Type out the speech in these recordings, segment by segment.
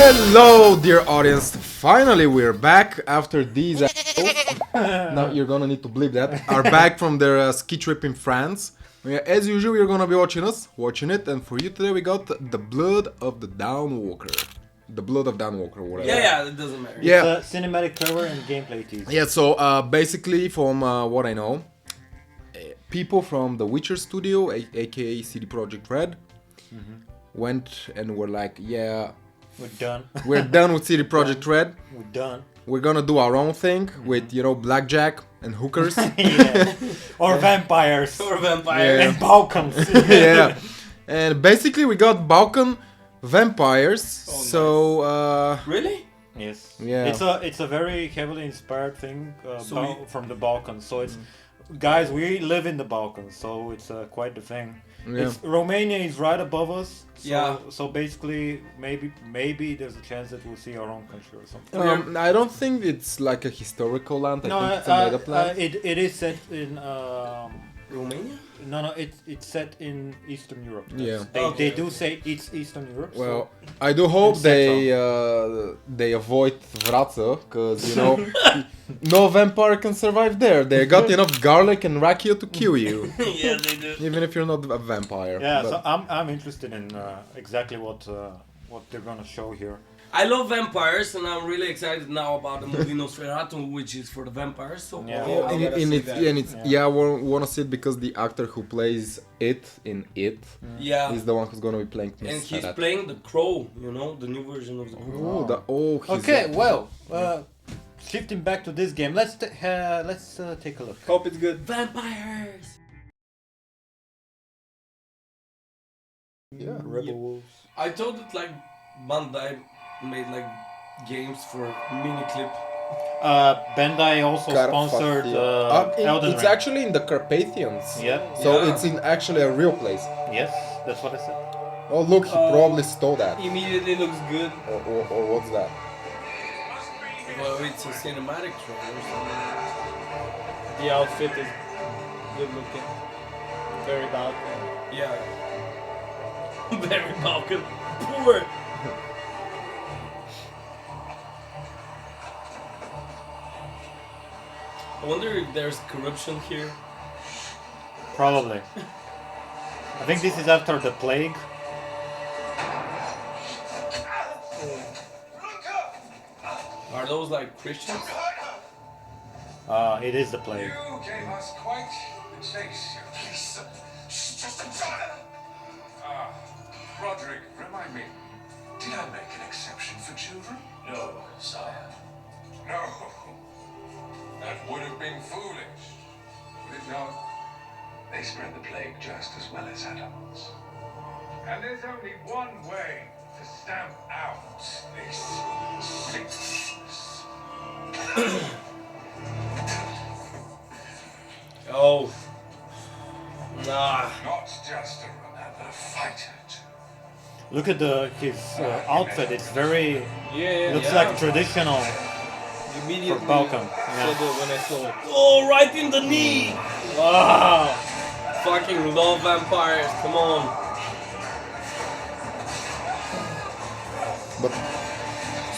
Hello, dear audience. Finally, we're back after these. Now you're gonna need to bleep that. Are back from their ski trip in France. As usual, you're gonna be watching it, and for you today we got the blood of the Dawnwalker. The blood of Dawnwalker, whatever. Yeah, it doesn't matter. Yeah. It's a cinematic trailer and gameplay teaser. Yeah, so basically, from what I know, people from the Witcher studio, aka CD Projekt Red, went and were like, yeah, We're done. we're done with CD Projekt Red. We're done. We're gonna do our own thing with, blackjack and hookers. Yeah. Or vampires. Or vampire. Yeah. And Balkans. Yeah. And basically we got Balkan vampires. So, Really? Yes. Yeah. It's a very heavily inspired thing So from the Balkans. So it's guys, we live in the Balkans, so it's quite the thing. Yeah. It's Romania is right above us. So, Yeah. So basically, maybe there's a chance that we'll see our own country or something. I don't think it's like a historical land. I think it's a made-up land. It is set in. Romania? No, it's set in Eastern Europe. Yeah. They do say it's Eastern Europe. Well, I do hope they avoid Vraca, because no vampire can survive there. They got enough garlic and rakia to kill you, Yeah, they do. even if you're not a vampire. yeah, But- so I'm interested in exactly what they're gonna show here. I love vampires, and I'm really excited now about the movie Nosferatu, which is for the vampires. So Yeah. I want to see it because the actor who plays it in it yeah, is the one who's gonna be playing. and he's playing the Crow. the new version of the Crow. He's Okay, well, shifting back to this game, let's take a look. Hope it's good. Vampires. Yeah. Rebel Wolves. I thought that Bandai made games for mini clip. Bandai also sponsored Elden it's Ring. actually in the Carpathians. Yeah. So Yeah. it's in actually a real place. Yes, that's what I said. Oh look, he probably stole that. Immediately looks good. Or what's that? Well, it's a cinematic trailer. So. The outfit is good looking. Very bad. Yeah. Very Balkan. Poor. I wonder if there's corruption here. Probably. I think this is after the plague. Are those Christians? It is the plague. You gave us quite the chase. Please, just a Roderick, remind me, did I make an exception for children? No, sire. No. That would have been foolish. Would it not? They spread the plague just as well as adults. And there's only one way to stamp out this sickness. Oh. Nah. Not just another fighter. Look at his outfit. It's very Yeah. looks like traditional Immediately for Balkan. saw the when I saw it. Oh, right in the knee! Wow. Fucking love vampires, come on. But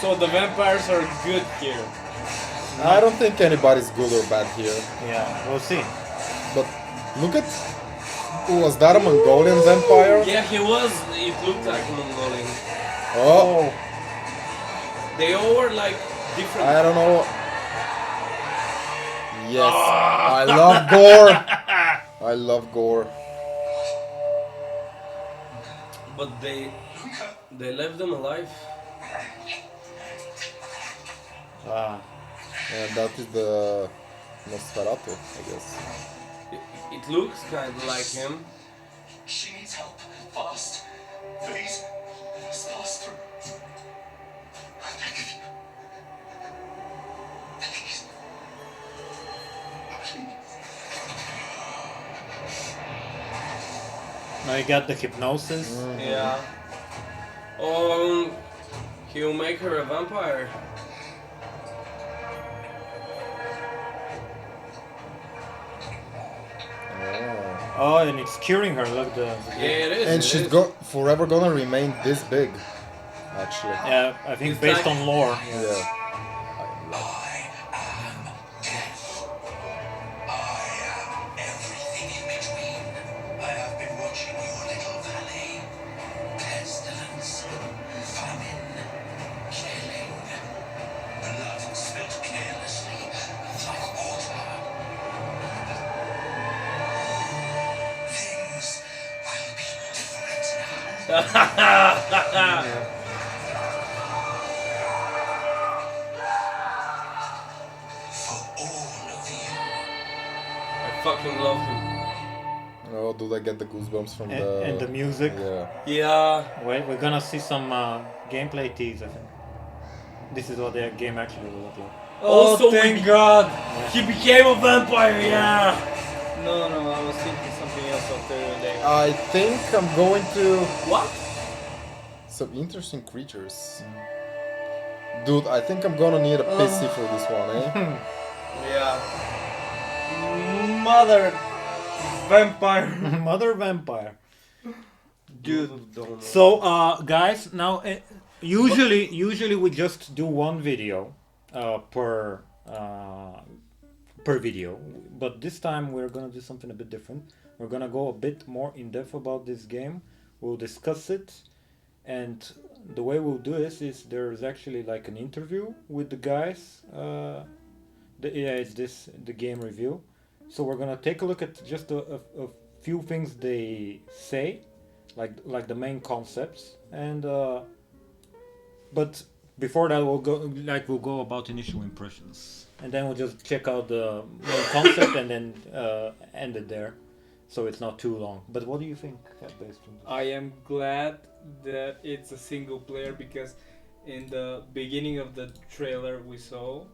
So the vampires are good here. I don't think anybody's good or bad here. Yeah, we'll see. But look at, was that a Mongolian vampire? Yeah, he was. It looked like a Mongolian. Oh, They all were different. I don't know. Yes, I love gore. I love gore. But they left them alive. And that is the Nosferatu, I guess. It looks kind of like him. She needs help. Fast. Please. Just pass through. I beg of you. Please. Please. Now you got the hypnosis. Yeah. He'll make her a vampire. Oh, and it's curing her. Look, Yeah, it is. And she's forever gonna remain this big. actually. Yeah, I think It's based like- on lore. Yeah. I am death. I am everything in between. I have been watching your little valley. Pestilence, famine, killing. Blood spilt carelessly, like water. Things will be different now. For all of you. I fucking love him. Oh, do I get the goosebumps from And the music. Yeah. Yeah. Wait, we're gonna see some gameplay tease, I think. This is what the game actually will look like. Oh, Also, thank God! He became a vampire, yeah! No, I was thinking something else after they. I think I'm going to What? some interesting creatures. Dude, I think I'm gonna need a PC for this one, eh? Yeah. Mother vampire. Mother vampire. Dude, don't know. So, guys, now usually we just do one video per video, but this time we're gonna do something a bit different. We're gonna go a bit more in depth about this game. We'll discuss it, and the way we'll do this is there's actually like an interview with the guys. It's the game review. So we're gonna take a look at just a few things they say, like the main concepts, and but before that we'll go about initial impressions, and then we'll just check out the main concept and then end it there, so it's not too long. But what do you think, based on I am glad that it's a single player because in the beginning of the trailer we saw,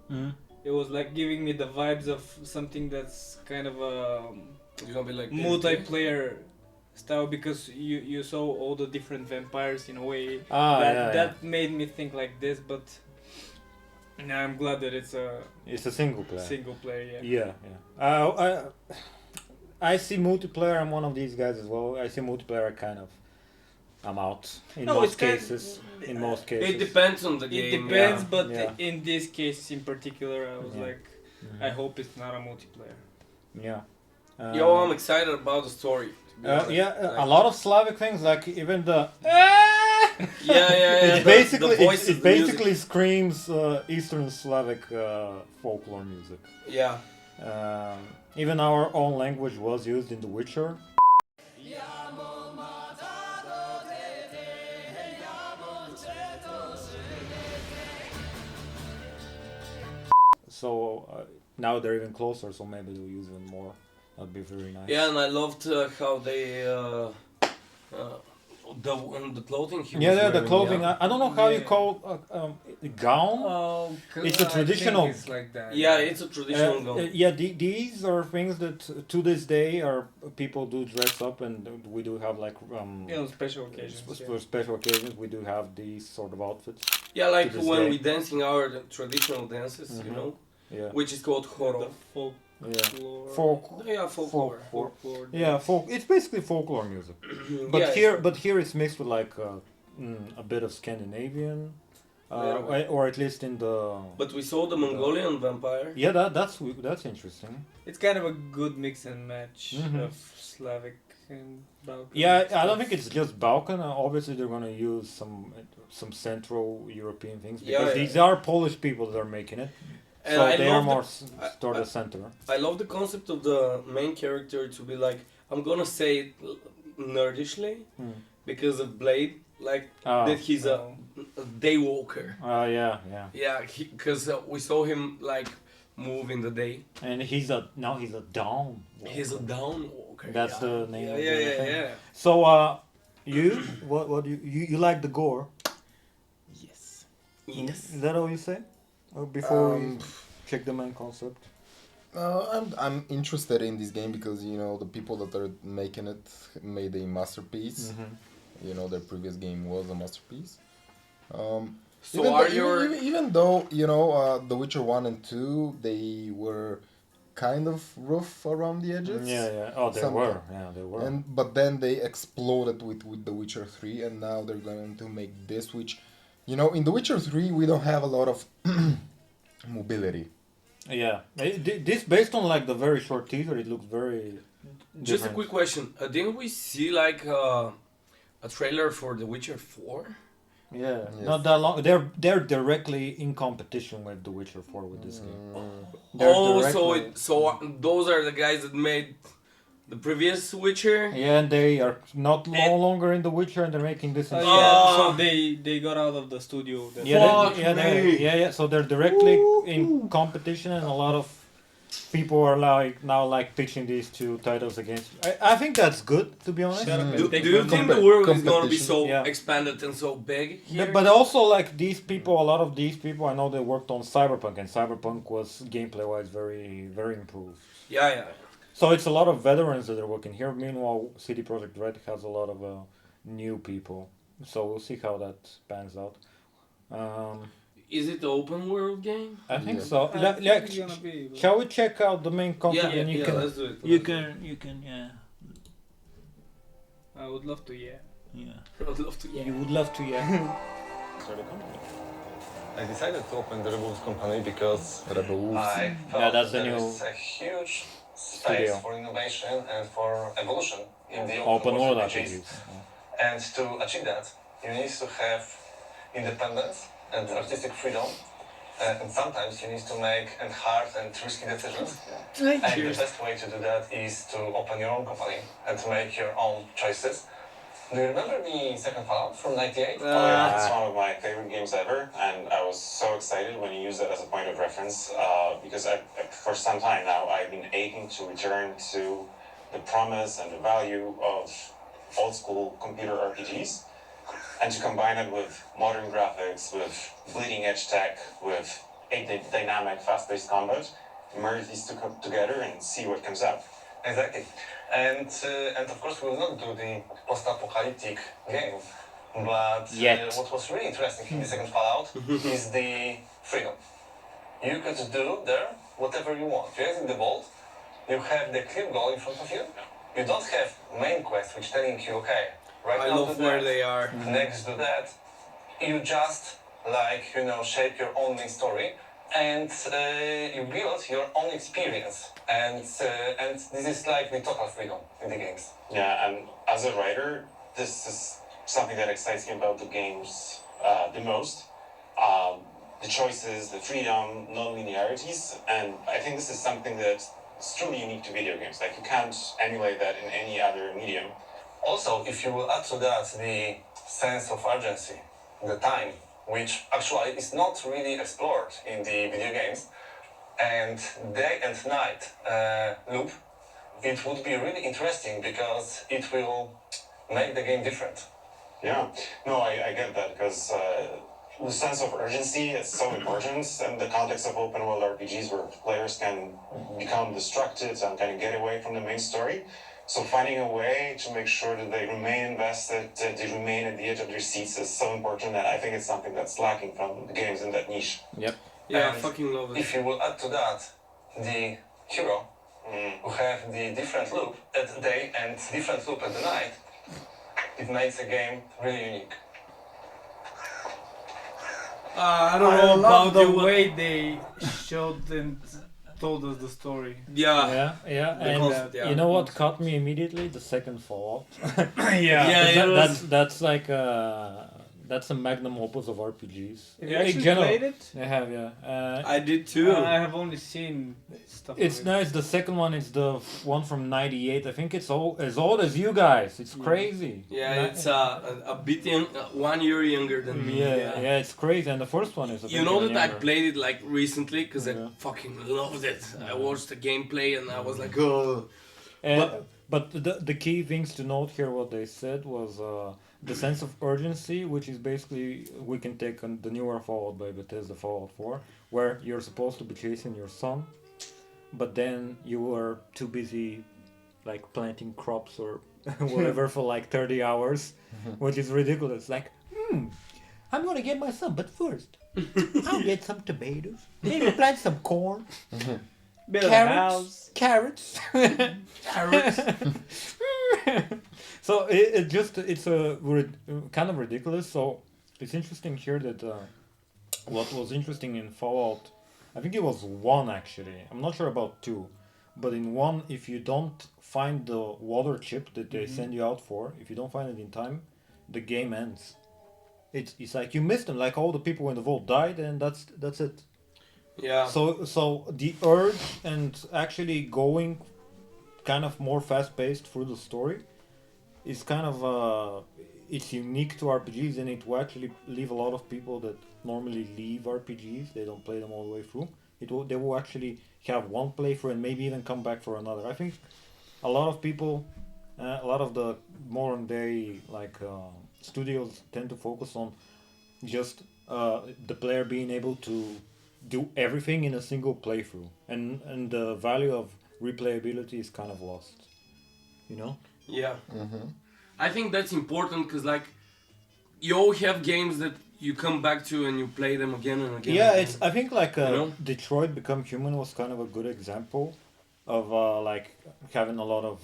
it was like giving me the vibes of something that's kind of a It's gonna be like multiplayer style because you saw all the different vampires in a way yeah, that made me think like this, but now I'm glad that it's a it's a single player. single player. Yeah. I see multiplayer. I'm one of these guys as well. I see multiplayer kind of. I'm out in No, most it's kind- cases. In most cases. It depends on the It game. depends, yeah. but Yeah. in this case in particular, I was Yeah. like, I hope it's not a multiplayer. Yeah. Yo, I'm excited about the story. to be honest. A lot of Slavic things, like even the. Yeah. It basically the voices, it the music. basically screams Eastern Slavic folklore music. Yeah. Even our own language was used in The Witcher. So now they're even closer, so maybe they'll use even more. That'd be very nice. Yeah, and I loved how they the clothing he was Yeah, the wearing, clothing. Yeah, I don't know how you Yeah. call gown. Oh, It's a traditional- It's like that. yeah it's a traditional gown. Yeah, these are things that to this day are people do dress up, and we do have like Special occasions. for special occasions we do have these sort of outfits. Yeah, like to this when day. we dancing our traditional dances, you Mhm. know, Yeah, which is called The horo. folklore. folk. Yeah, folklore. Folklore. Yeah, folk. It's basically folklore music. But Yeah, here it's mixed with like a bit of Scandinavian, or at least in the. But we saw the Mongolian vampire. Yeah, that's interesting. It's kind of a good mix and match Mhm. of Slavic and Balkan. Yeah, I stuff. don't think it's just Balkan. Obviously, they're gonna use some Central European things because Yeah. these are Polish people that are making it, And so I they are love more I- toward the center. I love the concept of the main character to be like, I'm gonna say it nerdishly Hmm. because of Blade, like that he's a daywalker. Yeah. Yeah, because we saw him like move in the day. And he's a down. He's a downwalker. That's yeah. the name Yeah, of yeah, the yeah, thing. yeah. So what do you like the gore? Yes. Is that all you say? Or before we Um, check the main concept? I'm interested in this game because you know the people that are making it made a masterpiece. You know their previous game was a masterpiece. So are your even though you know The Witcher 1 and 2 they were kind of rough around the edges. Yeah. Oh, they Some- were. Yeah, they were. But then they exploded with The Witcher 3 and now they're going to make this which You know, in The Witcher 3, we don't have a lot of mobility. Yeah, this based on like the very short teaser, it looks very. Just a different. quick question. Didn't we see like a trailer for The Witcher 4? Yeah, Yes. not that long. They're directly in competition with The Witcher 4 with this game. Mm. Oh, directly- so those are the guys that made the previous Witcher? Yeah, and they are no longer in The Witcher, and they're making this. instead. Oh. So they got out of the studio. That's Yeah, Fuck yeah. So they're directly in competition, and a lot of people are like pitching these two titles against. I think that's good, to be honest. Shut up and Do take you my think money. the world is gonna be Competition. so Yeah. expanded and so big here? But also, like these people, a lot of these people, I know they worked on Cyberpunk, and Cyberpunk was gameplay-wise very improved. Yeah. So it's a lot of veterans that are working here. Meanwhile, CD Projekt Red has a lot of new people. So we'll see how that pans out. Is it an open world game? I think Yeah. so. I think it's gonna be. But Shall we check out the main concept Yeah, and you can let's do it. you let's do can yeah I would love to. Yeah. yeah it. I'd love to. you would love to yeah. Start a company. I decided to open the Rebels company because Rebel Wolves. I felt Yeah, that's the there new is a huge studio. space for innovation and for evolution in the Open world RPGs. RPGs. And to achieve that, you need to have independence and artistic freedom. And sometimes you need to make hard and risky decisions. And the best way to do that is to open your own company and to make your own choices. Do you remember the second Fallout from '98? It's one of my favorite games ever, and I was so excited when you used that as a point of reference because for some time now I've been aching to return to the promise and the value of old school computer RPGs and to combine it with modern graphics, with bleeding edge tech, with dynamic, fast-paced combat, merge these two together and see what comes out. Exactly. And of course we will not do the post-apocalyptic game, but Yet. what was really interesting in the second Fallout is the freedom. You could do there whatever you want. You exit the vault, you have the clear goal in front of you. You don't have main quest which telling you, okay, right I now love do where that, they are. next do that. You just shape your own main story and you build your own experience. And this is like the total freedom in the games. Yeah, and as a writer, this is something that excites me about the games the most. The choices, the freedom, non-linearities, and I think this is something that's truly unique to video games. Like, you can't emulate that in any other medium. Also, if you will add to that the sense of urgency, the time, which actually is not really explored in the video games, and day and night loop, it would be really interesting because it will make the game different. Yeah, no, I get that because the sense of urgency is so important in the context of open world RPGs where players can become distracted and kind of get away from the main story. So finding a way to make sure that they remain invested, that they remain at the edge of their seats is so important, and I think it's something that's lacking from the games in that niche. Yep. Yeah, I And fucking love it. If you will add to that the hero, who have the different loop at the day and different loop at the night, it makes a game really unique. I don't I know love about the you. way they showed and told us the story. Yeah. Yeah, The and concept, yeah. you know what caught me immediately? The second Fallout. Yeah. Yeah, it was- That's like that's a magnum opus of RPGs. Have you In actually general. played it? I have, yeah. I did too. I have only seen stuff. It's of it. nice. The second one is the one from '98. I think it's as old as you guys. It's crazy. Yeah, it's a bit 1 year younger than me. Yeah, it's crazy. And the first one is. I You think, know even that I younger. played it like recently because Yeah. I fucking loved it. I watched the gameplay and I was like, oh. But the key things to note here, what they said was the sense of urgency, which is basically we can take on the newer Fallout by Bethesda Fallout 4, where you're supposed to be chasing your son, but then you are too busy like planting crops or whatever for like 30 hours, which is ridiculous. Like, I'm gonna get my son, but first I'll get some tomatoes, maybe plant some corn. Build a house. Carrots. So it's kind of ridiculous. So It's interesting here that what was interesting in Fallout, I think it was 1 actually. I'm not sure about 2, but in 1, if you don't find the water chip that they send you out for, if you don't find it in time, the game ends. It's like you missed them, like all the people in the vault died, and that's it. Yeah. So the urge and actually going kind of more fast paced through the story is kind of it's unique to RPGs, and it will actually leave a lot of people that normally leave RPGs. They don't play them all the way through. They will actually have one playthrough and maybe even come back for another. I think a lot of people, a lot of the modern day studios tend to focus on just the player being able to do everything in a single playthrough, and the value of replayability is kind of lost. You know? Yeah. I think that's important because like you all have games that you come back to and you play them again and again. Yeah, and it's. I think like know? Detroit Become Human was kind of a good example of like having a lot of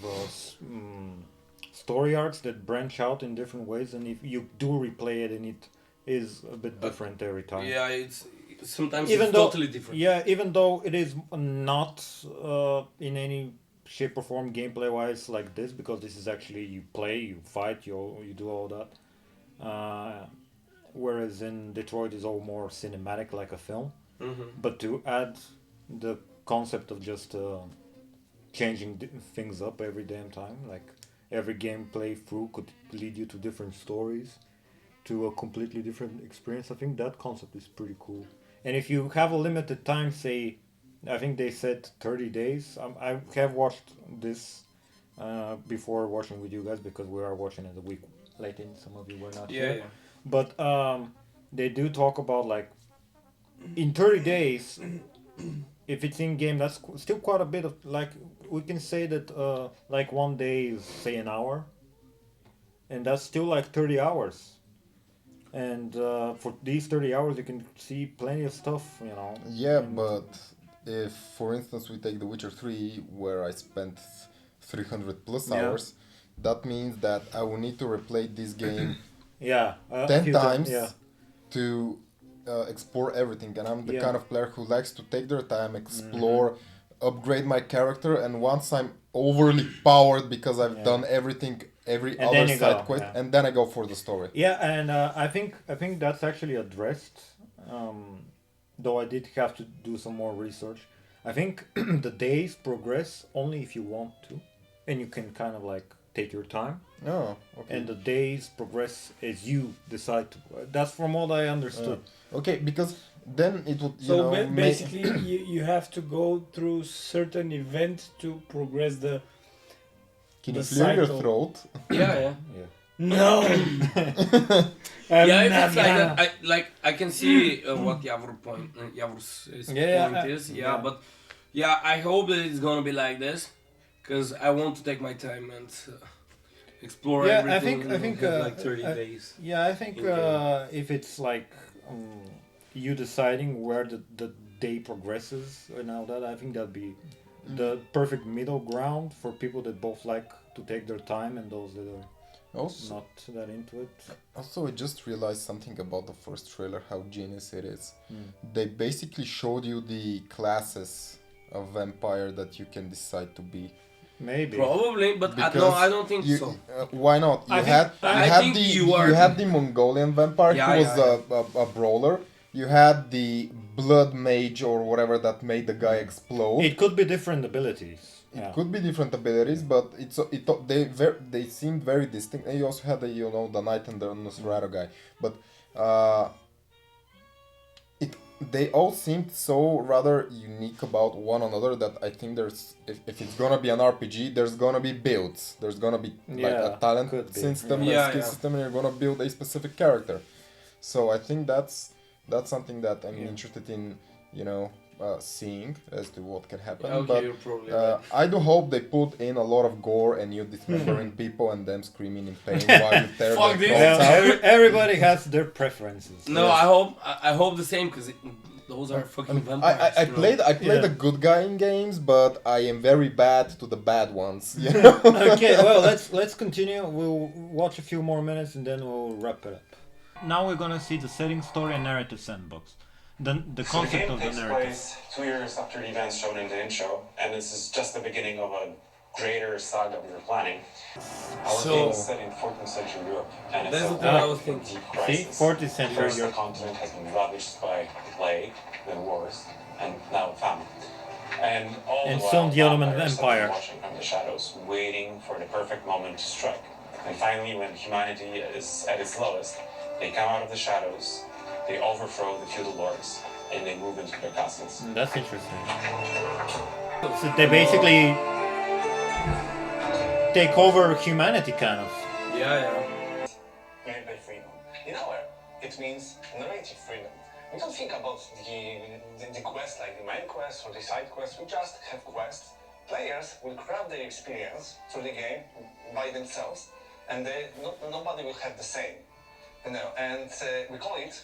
story arcs that branch out in different ways, and if you do replay it, and it is a bit different every time. Yeah, it's sometimes Even it's though, totally different. Yeah, even though it is not in any shape or form gameplay wise like this, because this is actually you play, you fight, you do all that. Whereas in Detroit is all more cinematic, like a film. But to add the concept of just changing things up every damn time, like every gameplay through could lead you to different stories, to a completely different experience. I think that concept is pretty cool. And if you have a limited time, say, I think they said 30 days. I have watched this before watching with you guys, because we are watching it a week late and some of you were not here. Yeah. But they do talk about like in 30 days, if it's in game, that's still quite a bit of, like, we can say that like one day is say an hour, and that's still like 30 hours. And for these 30 hours you can see plenty of stuff, you know. Yeah, but if, for instance, we take The Witcher 3, where I spent 300 plus hours, that means that I will need to replay this game 10 times to explore everything. And I'm the kind of player who likes to take their time, explore, upgrade my character, and once I'm overly powered because I've done everything, every and other side quest, and then I go for the story. Yeah, and I think that's actually addressed. Though I did have to do some more research. I think the days progress only if you want to, and you can kind of like take your time. Oh, okay. And the days progress as you decide to. That's from what I understood. Okay, because then it would, So basically, you have to go through certain event to progress the. Can the you clear your cycle. throat? Yeah. No. Yeah, if it's like that, I can see what Javor's point is. But yeah, I hope that it's gonna be like this, because I want to take my time and explore everything. I think like 30 days. Yeah, I think if it's like you deciding where the day progresses and all that, I think that'd be the perfect middle ground for people that both like to take their time and those that are Also, not that into it. Also, I just realized something about the first trailer, how genius it is. They basically showed you the classes of vampire that you can decide to be. Maybe. Probably, but Because I don't think so. Why not? You I had the Mongolian vampire who was a brawler. You had the blood mage or whatever that made the guy explode. It could be different abilities. It could be different abilities, but they seemed very distinct. And you also had the knight and the Nosferatu guy, but they all seemed so rather unique about one another that I think there's if it's gonna be an RPG, there's gonna be builds. There's gonna be like a talent system, a skill system, and you're gonna build a specific character. So I think that's something that I'm interested in, seeing as to what can happen. Okay, but you're probably right. I do hope they put in a lot of gore and you dismembering people and them screaming in pain while you tear Fuck their this. throats out. Everybody has their preferences. No, I hope the same, because those are fucking vampires. I played a good guy in games, but I am very bad to the bad ones. Okay, well let's continue. We'll watch a few more minutes and then we'll wrap it up. now we're gonna see the setting, story, and narrative sandbox. The So the concept game of the takes narrative. place 2 years after the events shown in the intro, and this is just the beginning of a greater saga we were planning. Our So- game is set in 14th century Europe, and it's That's a the thing I very was thinking. deep See, crisis. 14th century First, the Europe. continent has been ravaged by plague, then wars, and now famine. And all And the while, soon the Ottoman vampires have been Empire. watching from the shadows, waiting for the perfect moment to strike. And finally, when humanity is at its lowest, they come out of the shadows, they overthrow the feudal lords, and they move into their castles. That's interesting. So they basically take over humanity, kind of. Yeah. Made by freedom. In our, it means narrative freedom. We don't think about the quest like the main quest or the side quest. We just have quests. Players will craft their experience through the game by themselves, and nobody will have the same. And we call it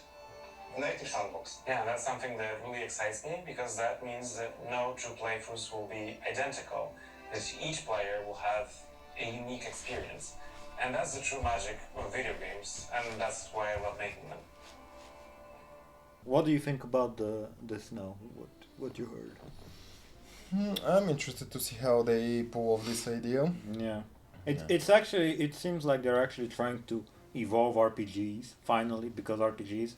native sandbox. Yeah, that's something that really excites me because that means that no two playthroughs will be identical. That each player will have a unique experience. And that's the true magic of video games, and that's why I love making them. What do you think about this now? What you heard? I'm interested to see how they pull off this idea. Yeah. It's actually, it seems like they're actually trying to evolve RPGs finally, because RPGs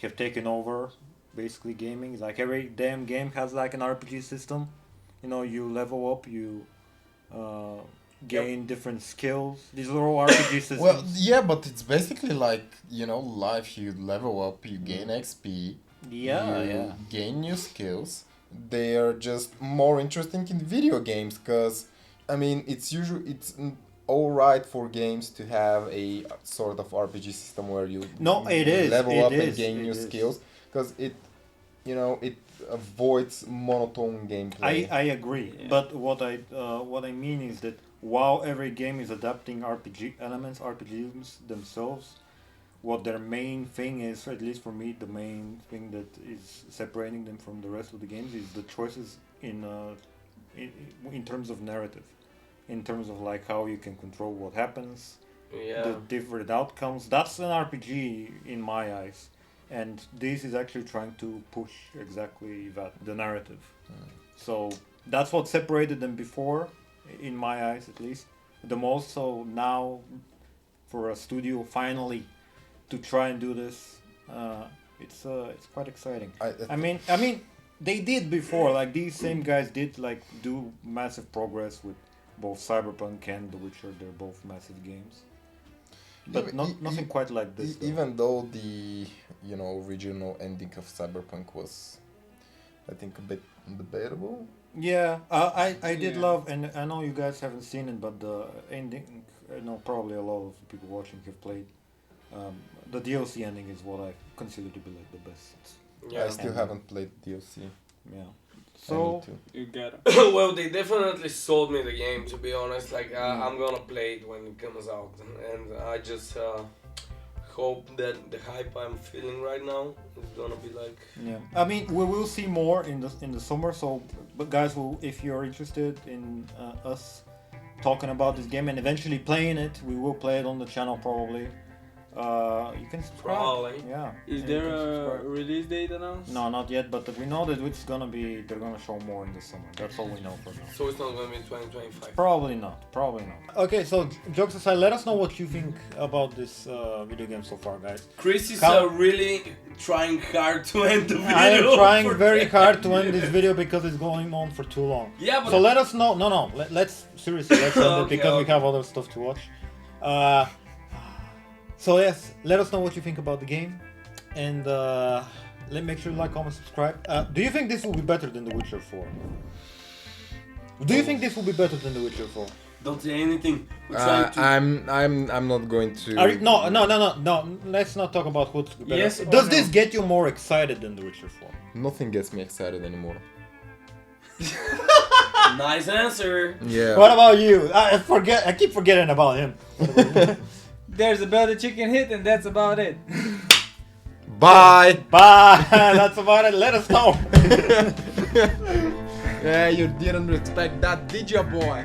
have taken over basically gaming. It's like every damn game has like an RPG system. You know, you level up, you gain different skills. These are all RPG systems. Well, yeah, but it's basically like, life. You level up, you gain XP, you gain new skills. They are just more interesting in video games because, it's all right for games to have a sort of RPG system where you level up and gain new skills because it avoids monotone gameplay. I agree, but what I mean is that while every game is adapting RPG elements, RPGs themselves, what their main thing is, at least for me, the main thing that is separating them from the rest of the games is the choices in terms of narrative, in terms of like how you can control what happens, the different outcomes. That's an RPG in my eyes, and this is actually trying to push exactly that, the narrative. So that's what separated them before, in my eyes at least, the most. So now, for a studio finally to try and do this, it's quite exciting. I mean, they did before. Like these same guys did like do massive progress with both Cyberpunk and The Witcher. They're both massive games, but nothing quite like this. Even though the original ending of Cyberpunk was, I think, a bit debatable. Yeah, I did love, and I know you guys haven't seen it, but the ending, I know probably a lot of people watching have played. The DLC ending is what I consider to be like the best. I still haven't played DLC. Yeah. So you get it. Well, they definitely sold me the game, to be honest. Like I'm gonna play it when it comes out, and I just hope that the hype I'm feeling right now is gonna be like. Yeah, I mean, we will see more in the summer. So, but guys, if you're interested in us talking about this game and eventually playing it, we will play it on the channel probably. You can subscribe. Probably. Yeah. Is there a release date announced? No, not yet, but we know that it's gonna be. They're gonna show more in the summer. That's all we know for now. So it's not gonna be 2025. Probably not. Okay, so jokes aside, let us know what you think about this video game so far, guys. Chris is really trying hard to end the video. I am trying very hard to end this video because it's going on for too long. Yeah, but so let us know. No. Let's seriously let's end it because we have other stuff to watch. So yes, let us know what you think about the game, and make sure you like, comment, subscribe. Do you think this will be better than The Witcher 4? Do you think this will be better than The Witcher 4? Don't say anything. We're trying to... I'm not going to. No. Let's not talk about who's better. Yes Does this get you more excited than The Witcher 4? Nothing gets me excited anymore. Nice answer. Yeah. What about you? I keep forgetting about him. There's a bell the chicken hit, and that's about it. Bye. That's about it. Let us know. Yeah, you didn't respect that, did ya, boy?